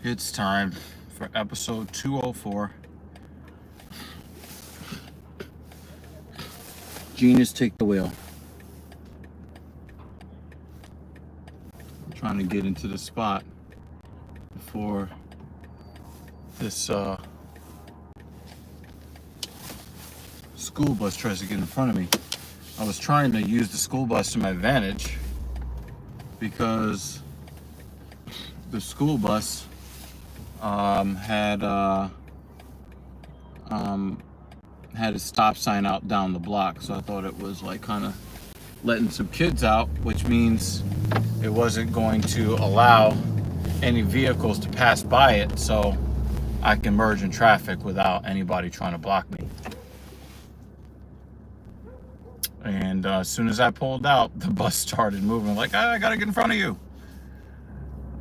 It's time for episode 204. Genius, take the wheel. I'm trying to get into the spot before this school bus tries to get in front of me. I was trying to use the school bus to my advantage because the school bus had a stop sign out down the block, so I thought it was like kind of letting some kids out, which means it wasn't going to allow any vehicles to pass by it, so I can merge in traffic without anybody trying to block me. And as soon as I pulled out, the bus started moving like, I gotta get in front of you.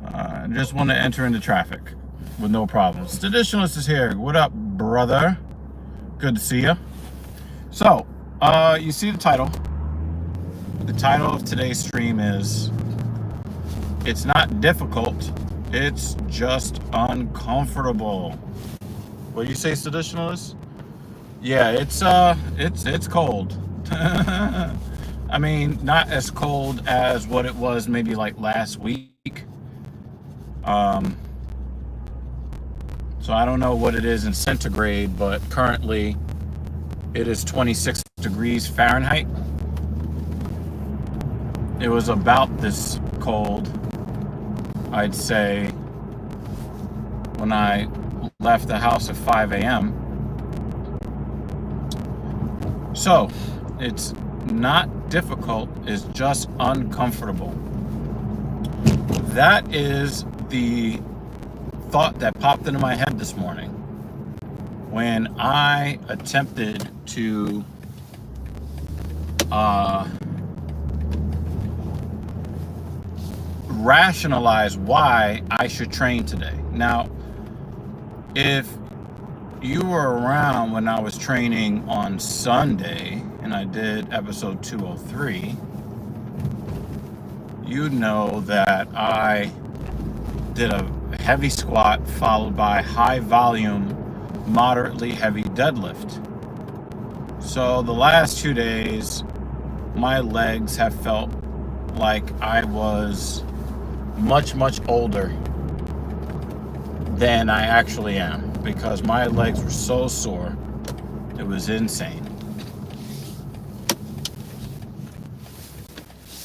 I just want to enter into traffic with no problems. Traditionalist is here. What up, brother? Good to see you. So, you see the title. The title of today's stream is, it's not difficult, it's just uncomfortable. What do you say, Traditionalist? Yeah, it's cold. I mean, not as cold as what it was maybe like last week. So I don't know what it is in centigrade, but currently it is 26 degrees Fahrenheit. It was about this cold, I'd say, when I left the house at 5 a.m. So it's not difficult, it's just uncomfortable. That is the thought that popped into my head this morning when I attempted to rationalize why I should train today. Now, if you were around when I was training on Sunday and I did episode 203, you'd know that I did a heavy squat followed by high volume, moderately heavy deadlift. So the last 2 days, my legs have felt like I was much older than I actually am because my legs were so sore. It was insane.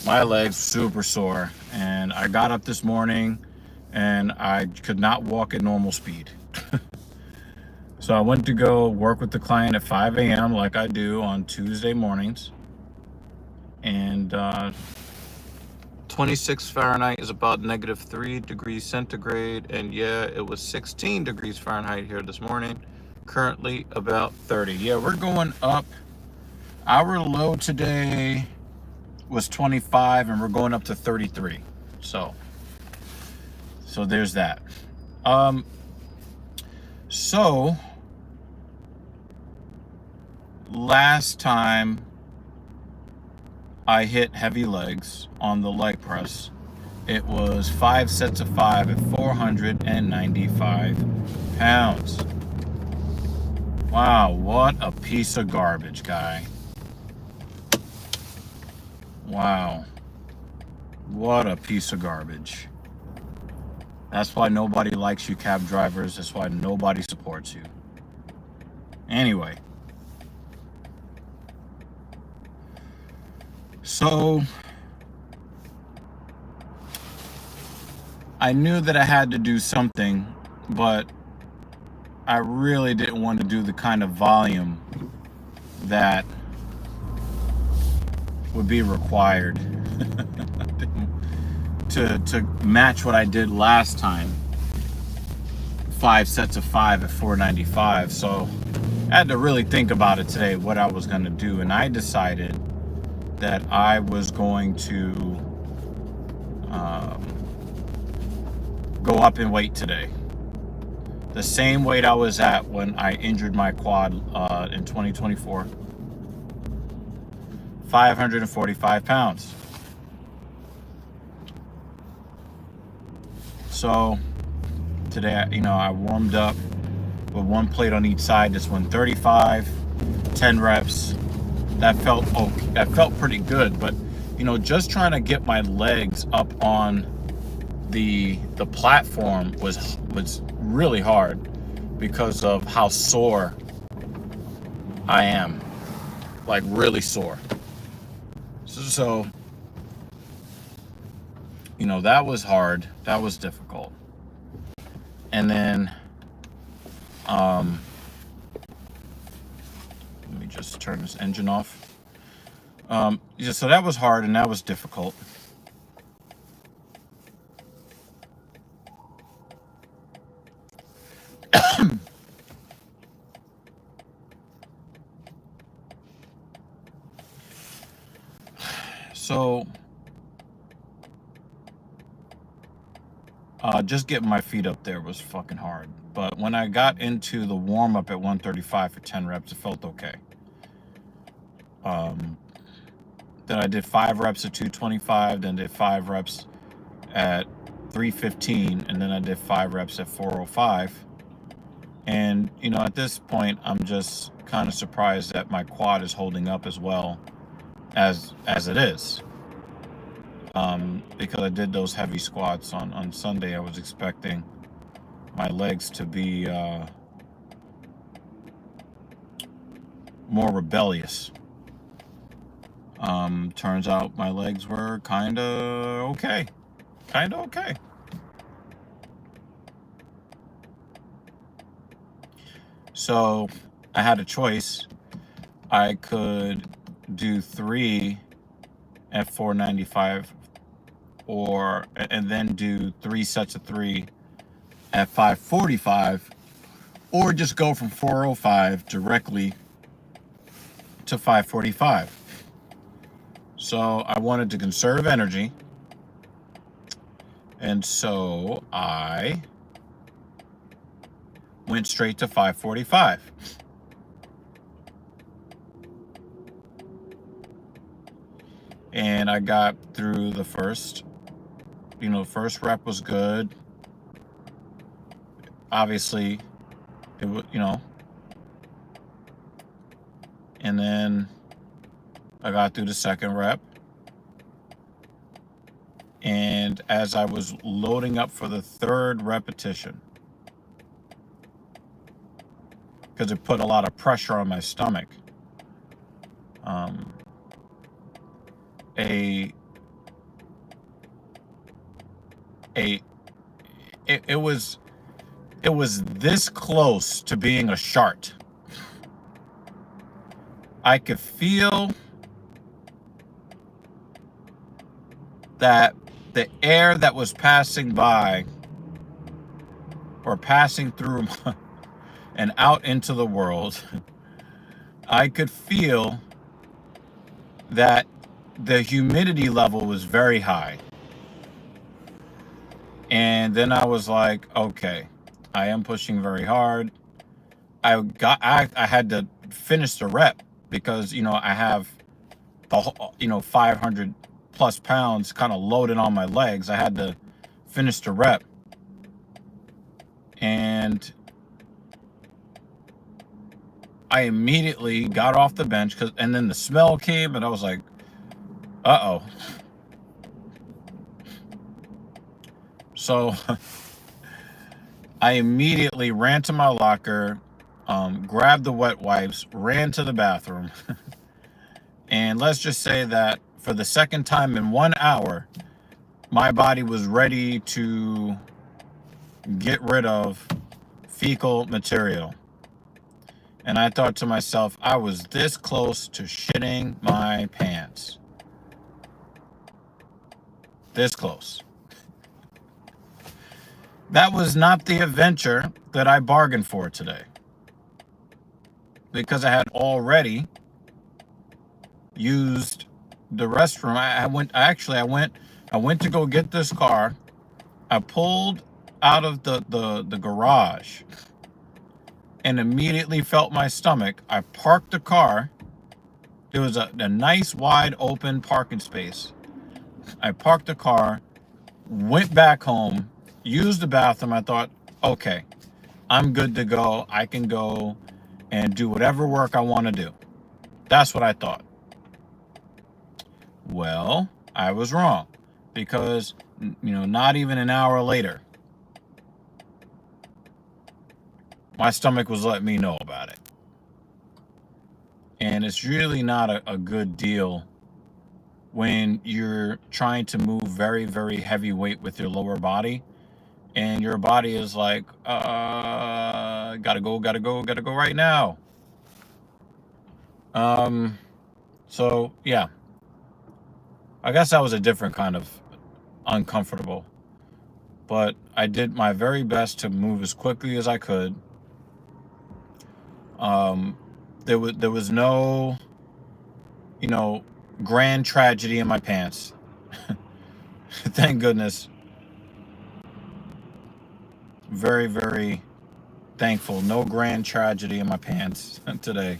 My legs were super sore, and I got up this morning and I could not walk at normal speed. So I went to go work with the client at 5 a.m. like I do on Tuesday mornings. And 26 Fahrenheit is about -3 degrees centigrade. And yeah, it was 16 degrees Fahrenheit here this morning. Currently about 30. Yeah, we're going up. Our low today was 25 and we're going up to 33. So there's that. So last time I hit heavy legs on the leg press, it was 5 sets of 5 at 495 pounds. Wow, what a piece of garbage, guy. Wow, what a piece of garbage. That's why nobody likes you, cab drivers. That's why nobody supports you. Anyway. So, I knew that I had to do something, but I really didn't want to do the kind of volume that would be required to match what I did last time. 5 sets of 5 at 495. So I had to really think about it today, what I was going to do. And I decided that I was going to go up in weight today. The same weight I was at when I injured my quad in 2024. 545 pounds. So Today, I warmed up with one plate on each side. This one 35, 10 reps. That felt okay. That felt pretty good, but just trying to get my legs up on the platform was really hard because of how sore I am, like really sore. So that was hard. That was difficult. And then let me just turn this engine off. Yeah, so that was hard and that was difficult. So just getting my feet up there was fucking hard. But when I got into the warm up at 135 for 10 reps, it felt okay. Then I did 5 reps at 225, then did 5 reps at 315, and then I did 5 reps at 405. And at this point, I'm just kind of surprised that my quad is holding up as well as it is. Because I did those heavy squats on Sunday, I was expecting my legs to be more rebellious. Turns out my legs were kind of okay. So I had a choice. I could do 3 at 495 and then do 3 sets of 3 at 545, or just go from 405 directly to 545. So I wanted to conserve energy, and so I went straight to 545. And I got through the first rep was good. Obviously, it was, and then I got through the second rep. And as I was loading up for the third repetition, because it put a lot of pressure on my stomach, it was this close to being a shart. I could feel that the air that was passing by or passing through and out into the world, I could feel that the humidity level was very high. And then I was like, okay, I am pushing very hard. I had to finish the rep because, I have the whole, 500 plus pounds kind of loaded on my legs. I had to finish the rep. And I immediately got off the bench and then the smell came and I was like, uh-oh. So I immediately ran to my locker, grabbed the wet wipes, ran to the bathroom. And let's just say that for the second time in 1 hour, my body was ready to get rid of fecal material. And I thought to myself, I was this close to shitting my pants. This close. That was not the adventure that I bargained for today. Because I had already used the restroom. I went to go get this car. I pulled out of the garage and immediately felt my stomach. I parked the car. There was a nice wide open parking space. I parked the car, went back home, used the bathroom. I thought, okay, I'm good to go. I can go and do whatever work I want to do. That's what I thought. Well, I was wrong, because, not even an hour later, my stomach was letting me know about it. And it's really not a good deal when you're trying to move very, very heavy weight with your lower body, and your body is like, gotta go right now. So yeah, I guess that was a different kind of uncomfortable, but I did my very best to move as quickly as I could. Um, there was no, grand tragedy in my pants. Thank goodness. Very, very thankful. No grand tragedy in my pants today.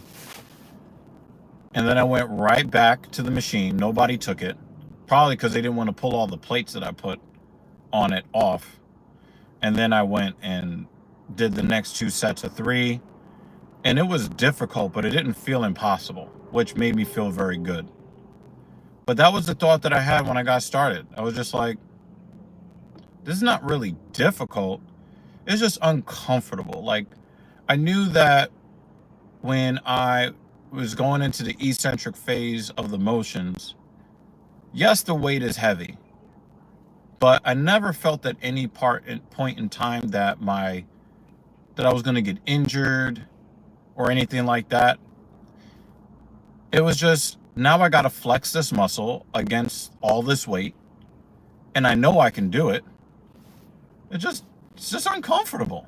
And then I went right back to the machine. Nobody took it. Probably because they didn't want to pull all the plates that I put on it off. And then I went and did the next 2 sets of 3. And it was difficult, but it didn't feel impossible, which made me feel very good. But that was the thought that I had when I got started. I was just like, this is not really difficult. It's just uncomfortable. Like, I knew that when I was going into the eccentric phase of the motions, yes, the weight is heavy, but I never felt at any point in time that I was going to get injured or anything like that. It was just, now I got to flex this muscle against all this weight, and I know I can do it. It's just uncomfortable.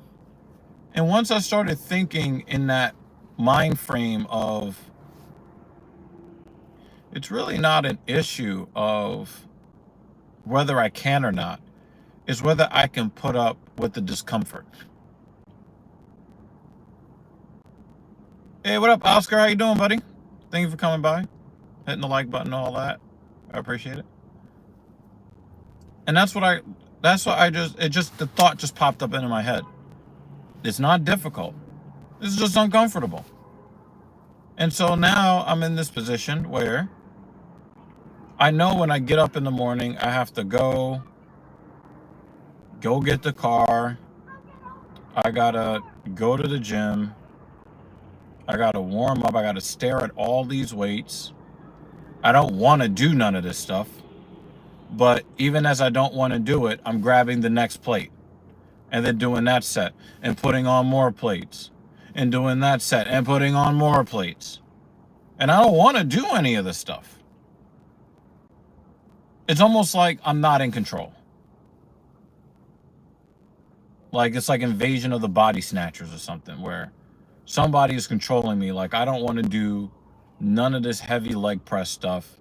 And once I started thinking in that mind frame of, it's really not an issue of whether I can or not, it's whether I can put up with the discomfort. Hey, what up, Oscar? How you doing, buddy? Thank you for coming by, hitting the like button, all that. I appreciate it. And that's what the thought just popped up into my head. It's not difficult. It's just uncomfortable. And so now I'm in this position where I know when I get up in the morning, I have to go get the car. I gotta go to the gym. I gotta warm up. I gotta stare at all these weights. I don't want to do none of this stuff. But even as I don't want to do it, I'm grabbing the next plate and then doing that set and putting on more plates and doing that set and putting on more plates. And I don't want to do any of this stuff. It's almost like I'm not in control. Like, it's like Invasion of the Body Snatchers or something, where somebody is controlling me. Like, I don't want to do none of this heavy leg press stuff.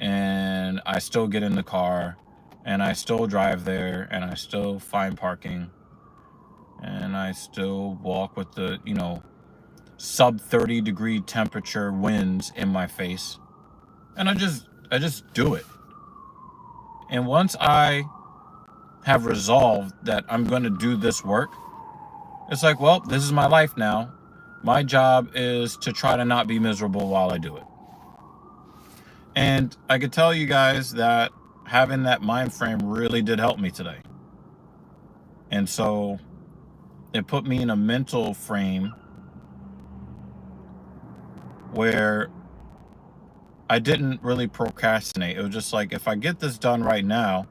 And I still get in the car, and I still drive there, and I still find parking, and I still walk with the, sub 30 degree temperature winds in my face. And I just do it. And once I have resolved that I'm going to do this work, it's like, well, this is my life now. My job is to try to not be miserable while I do it. And I could tell you guys that having that mind frame really did help me today. And so it put me in a mental frame where I didn't really procrastinate. It was just like, if I get this done right now,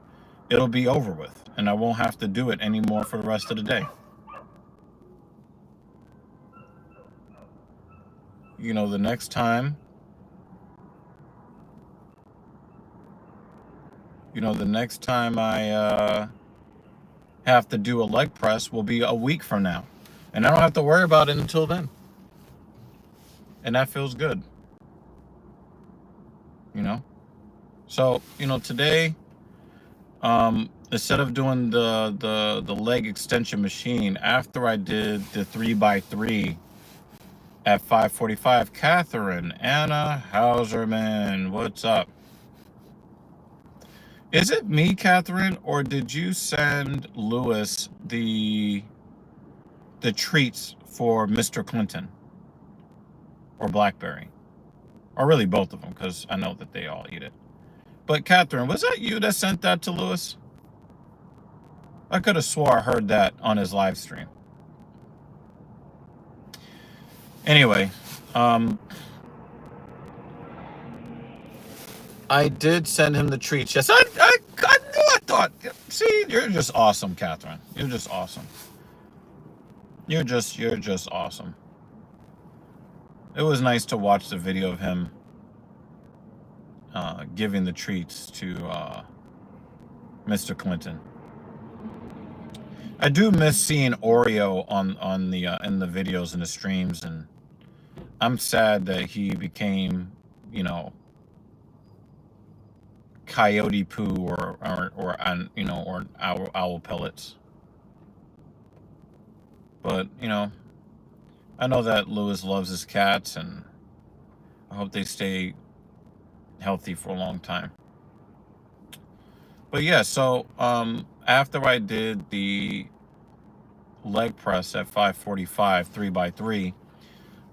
it'll be over with, and I won't have to do it anymore for the rest of the day. The next time, I have to do a leg press will be a week from now, and I don't have to worry about it until then. And that feels good. So, today, instead of doing the leg extension machine, after I did the 3x3 at 5:45, Catherine, Anna Hauserman, what's up? Is it me, Catherine, or did you send Lewis the the treats for Mr. Clinton or Blackberry, or really both of them, because I know that they all eat it. But Catherine, was that you that sent that to Lewis? I could have swore I heard that on his live stream. Anyway, I did send him the treats. Yes, I knew. I thought. See, you're just awesome, Catherine. You're just awesome. You're just awesome. It was nice to watch the video of him giving the treats to Mr. Clinton. I do miss seeing Oreo on the in the videos and the streams, and I'm sad that he became, you know, coyote poo or you know, or owl pellets. But you know, I know that Lewis loves his cats, and I hope they stay healthy for a long time. But yeah, so after I did the leg press at 545 3x3,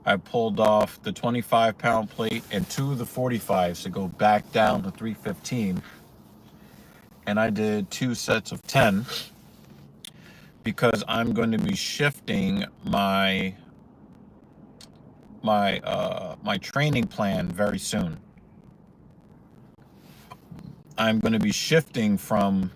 I pulled off the 25-pound plate and 2 of the 45s to go back down to 315, and I did 2 sets of 10 because I'm going to be shifting my training plan very soon. I'm going to be shifting from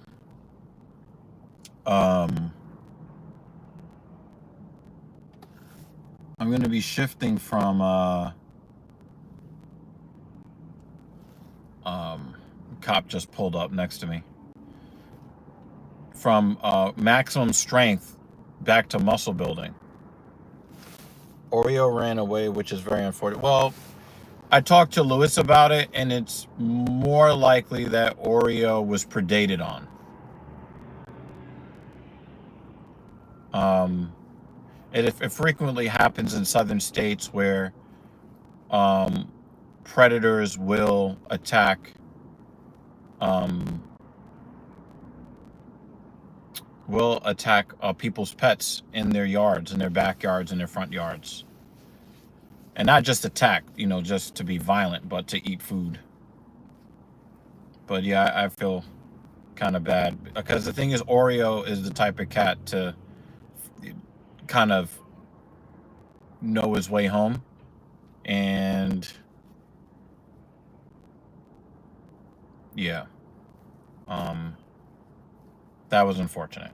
cop just pulled up next to me. From maximum strength back to muscle building. Oreo ran away, which is very unfortunate. Well, I talked to Lewis about it, and it's more likely that Oreo was predated on. It frequently happens in southern states where predators will attack people's pets in their yards, in their backyards, in their front yards. And not just attack, you know, just to be violent, but to eat food. But yeah, I feel kind of bad, because the thing is, Oreo is the type of cat to kind of know his way home, and yeah, that was unfortunate.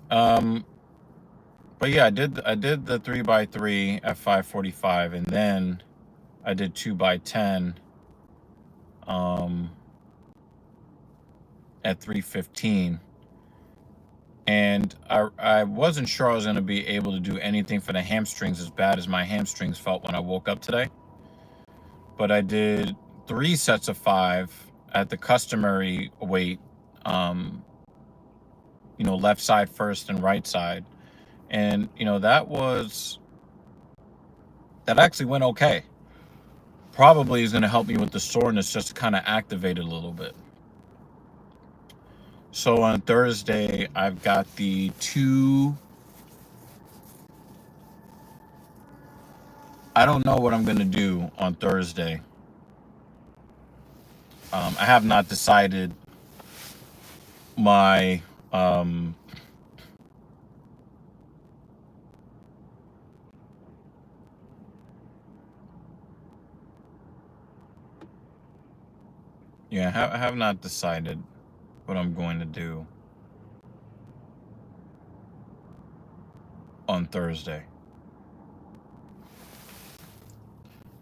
But yeah, I did the 3x3 at 545, and then I did 2x10 at 315. And I wasn't sure I was going to be able to do anything for the hamstrings as bad as my hamstrings felt when I woke up today. But I did 3 sets of 5 at the customary weight, you know, left side first and right side. And, you know, that actually went okay. Probably is going to help me with the soreness, just to kind of activate it a little bit. So on Thursday, I've got the 2. I don't know what I'm going to do on Thursday. I have not decided my yeah, I have not decided what I'm going to do on Thursday.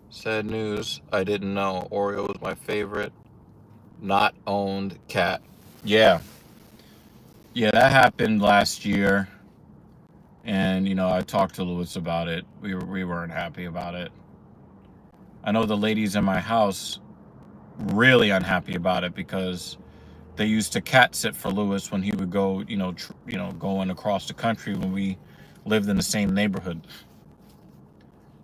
Sad news, I didn't know Oreo was my favorite not owned cat. Yeah, that happened last year, and you know, I talked to Lewis about it. We weren't happy about it. I know the ladies in my house really unhappy about it, because they used to cat sit for Lewis when he would go, going across the country when we lived in the same neighborhood.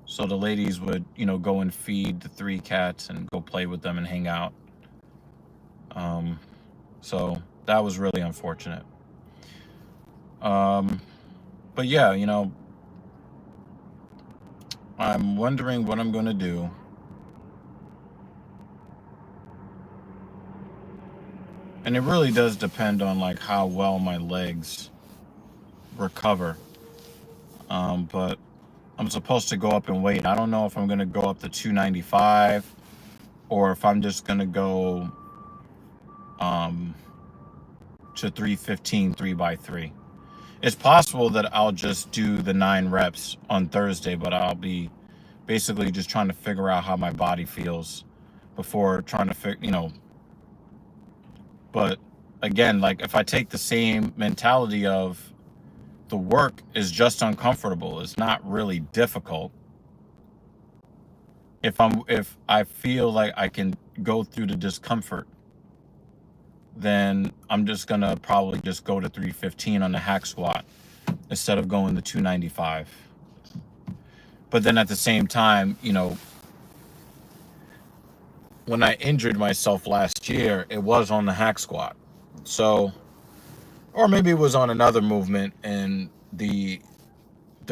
So the ladies would, go and feed the 3 cats and go play with them and hang out. So that was really unfortunate. But But yeah, I'm wondering what I'm going to do. And it really does depend on like how well my legs recover. But I'm supposed to go up in weight. I don't know if I'm going to go up to 295 or if I'm just going to go to 315 3x3. It's possible that I'll just do the 9 reps on Thursday, but I'll be basically just trying to figure out how my body feels before trying to but again, like if I take the same mentality of the work is just uncomfortable, it's not really difficult. If I feel like I can go through the discomfort, then I'm just gonna probably just go to 315 on the hack squat instead of going to 295. But then at the same time, when I injured myself last year, it was on the hack squat. So, or maybe it was on another movement, and the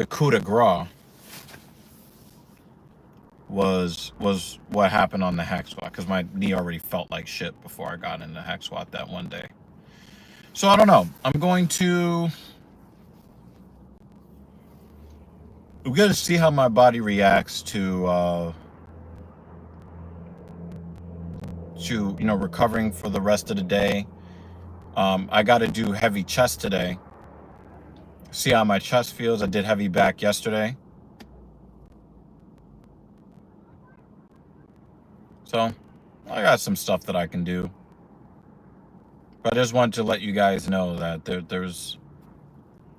coup de grace was what happened on the hack squat, because my knee already felt like shit before I got in the hack squat that one day. So I don't know. We're gonna see how my body reacts to recovering for the rest of the day. I got to do heavy chest today. See how my chest feels. I did heavy back yesterday. So I got some stuff that I can do. But I just wanted to let you guys know that there's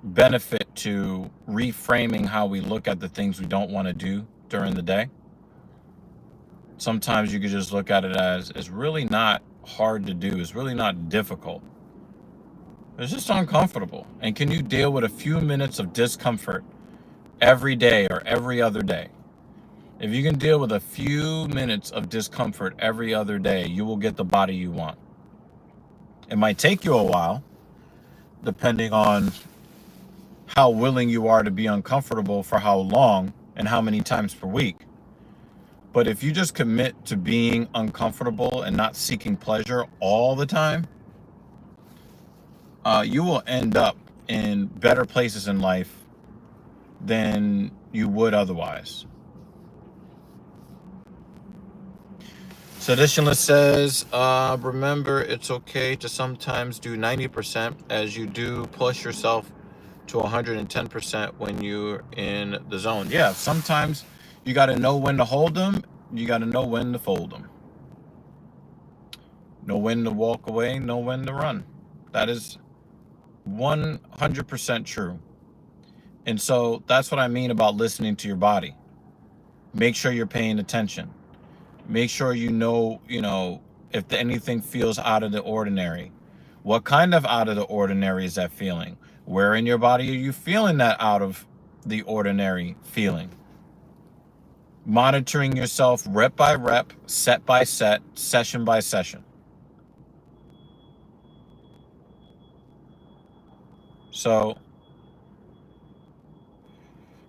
benefit to reframing how we look at the things we don't want to do during the day. Sometimes you could just look at it as it's really not hard to do. It's really not difficult. It's just uncomfortable. And can you deal with a few minutes of discomfort every day or every other day? If you can deal with a few minutes of discomfort every other day, you will get the body you want. It might take you a while, depending on how willing you are to be uncomfortable for how long and how many times per week. But if you just commit to being uncomfortable and not seeking pleasure all the time, you will end up in better places in life than you would otherwise. Seditionalist says, remember, it's okay to sometimes do 90% as you do push yourself to 110% when you're in the zone. Yeah, sometimes you got to know when to hold them. You got to know when to fold them. Know when to walk away, know when to run. That is 100% true. And so that's what I mean about listening to your body. Make sure you're paying attention. Make sure you know if anything feels out of the ordinary. What kind of out of the ordinary is that feeling? Where in your body are you feeling that out of the ordinary feeling? Monitoring yourself rep by rep, set by set, session by session. So,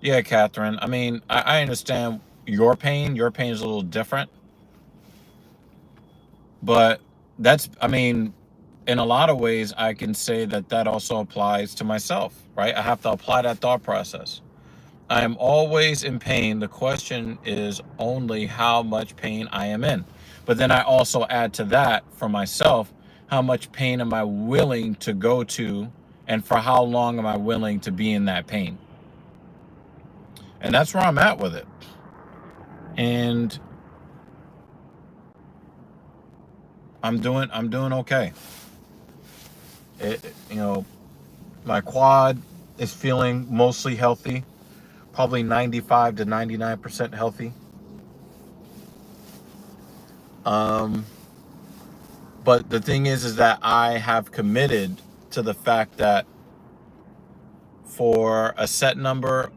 yeah, Catherine, I mean, I understand your pain. Your pain is a little different. But in a lot of ways, I can say that also applies to myself, right? I have to apply that thought process. I am always in pain. The question is only how much pain I am in. But then I also add to that for myself, how much pain am I willing to go to, and for how long am I willing to be in that pain? And that's where I'm at with it. And I'm doing okay. My quad is feeling mostly healthy, probably 95 to 99% healthy. But the thing is that I have committed to the fact that for a set number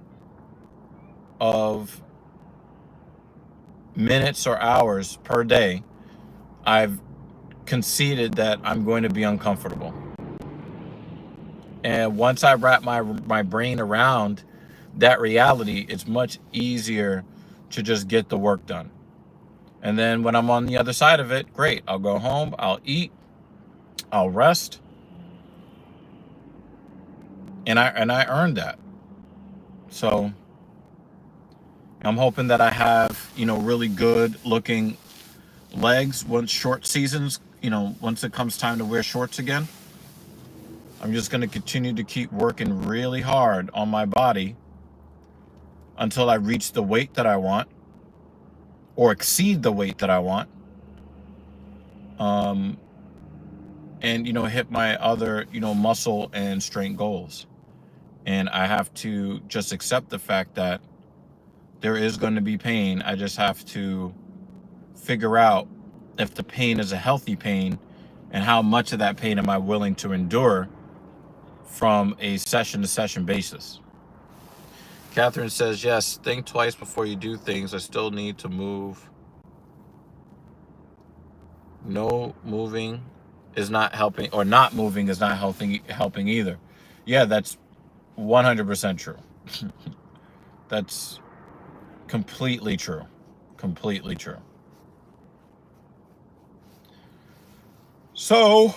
of minutes or hours per day, I've conceded that I'm going to be uncomfortable. And once I wrap my brain around that reality, it's much easier to just get the work done. And then when I'm on the other side of it, great. I'll go home, I'll eat, I'll rest. And I earned that. So I'm hoping that I have, really good looking legs once short seasons, once it comes time to wear shorts again. I'm just going to continue to keep working really hard on my body until I reach the weight that I want or exceed the weight that I want. And, hit my other, muscle and strength goals. And I have to just accept the fact that there is going to be pain. I just have to figure out if the pain is a healthy pain and how much of that pain am I willing to endure from a session to session basis. Catherine says, yes, think twice before you do things. I still need to move. No moving is not helping, or not moving is not helping either. Yeah, that's 100% true. That's completely true. Completely true. So,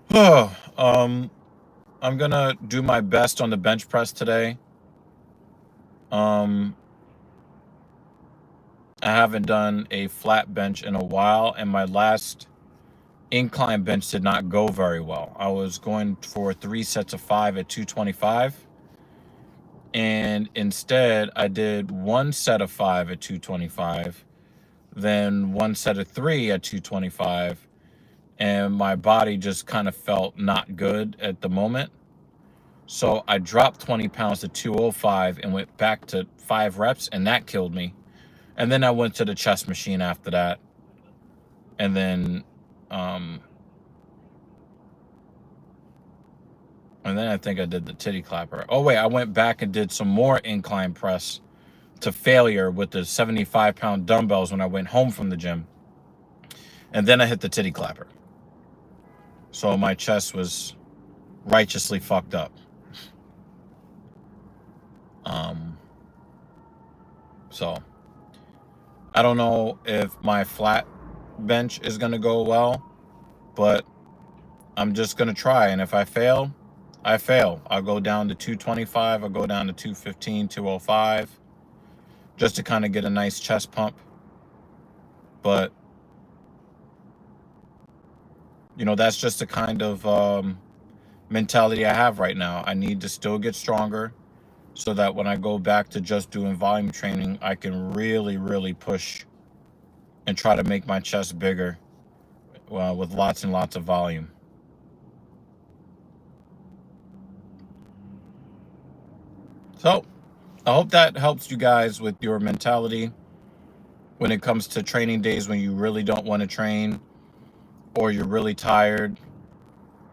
I'm gonna do my best on the bench press today. I haven't done a flat bench in a while, and my last incline bench did not go very well. I was going for 3 sets of 5 at 225, and instead I did 1 set of 5 at 225, then 1 set of 3 at 225, and my body just kind of felt not good at the moment. So I dropped 20 pounds to 205 and went back to 5 reps, and that killed me. And then I went to the chest machine after that. And then I think I did the titty clapper. Oh wait, I went back and did some more incline press to failure with the 75-pound dumbbells when I went home from the gym. And then I hit the titty clapper. So my chest was righteously fucked up. So I don't know if my flat bench is going to go well, but I'm just going to try. And if I fail, I fail. I'll go down to 225. I'll go down to 215, 205, just to kind of get a nice chest pump. But, that's just the kind of mentality I have right now. I need to still get stronger so that when I go back to just doing volume training, I can really, really push and try to make my chest bigger with lots and lots of volume. So I hope that helps you guys with your mentality when it comes to training days when you really don't want to train, or you're really tired,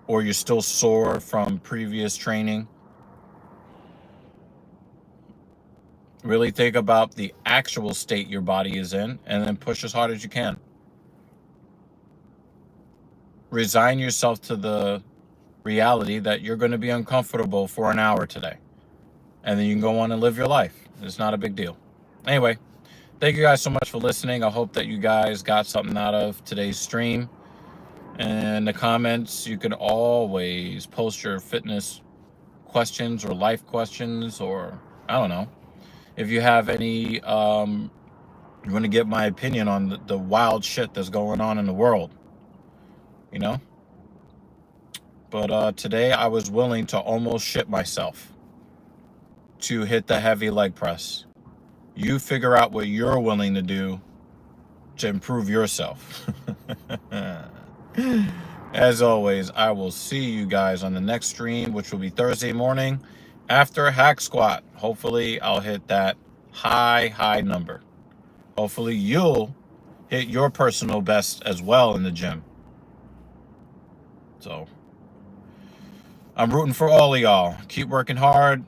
or you're still sore from previous training. Really think about the actual state your body is in, and then push as hard as you can. Resign yourself to the reality that you're going to be uncomfortable for an hour today. And then you can go on and live your life. It's not a big deal. Anyway, thank you guys so much for listening. I hope that you guys got something out of today's stream. And in the comments, you can always post your fitness questions or life questions, or I don't know. If you have any, you want to get my opinion on the wild shit that's going on in the world, But today I was willing to almost shit myself to hit the heavy leg press. You figure out what you're willing to do to improve yourself. As always, I will see you guys on the next stream, which will be Thursday morning after a hack squat. Hopefully I'll hit that high number. Hopefully you'll hit your personal best as well in the gym. So I'm rooting for all of y'all. Keep working hard.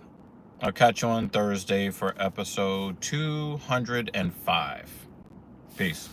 I'll catch you on Thursday for episode 205. Peace.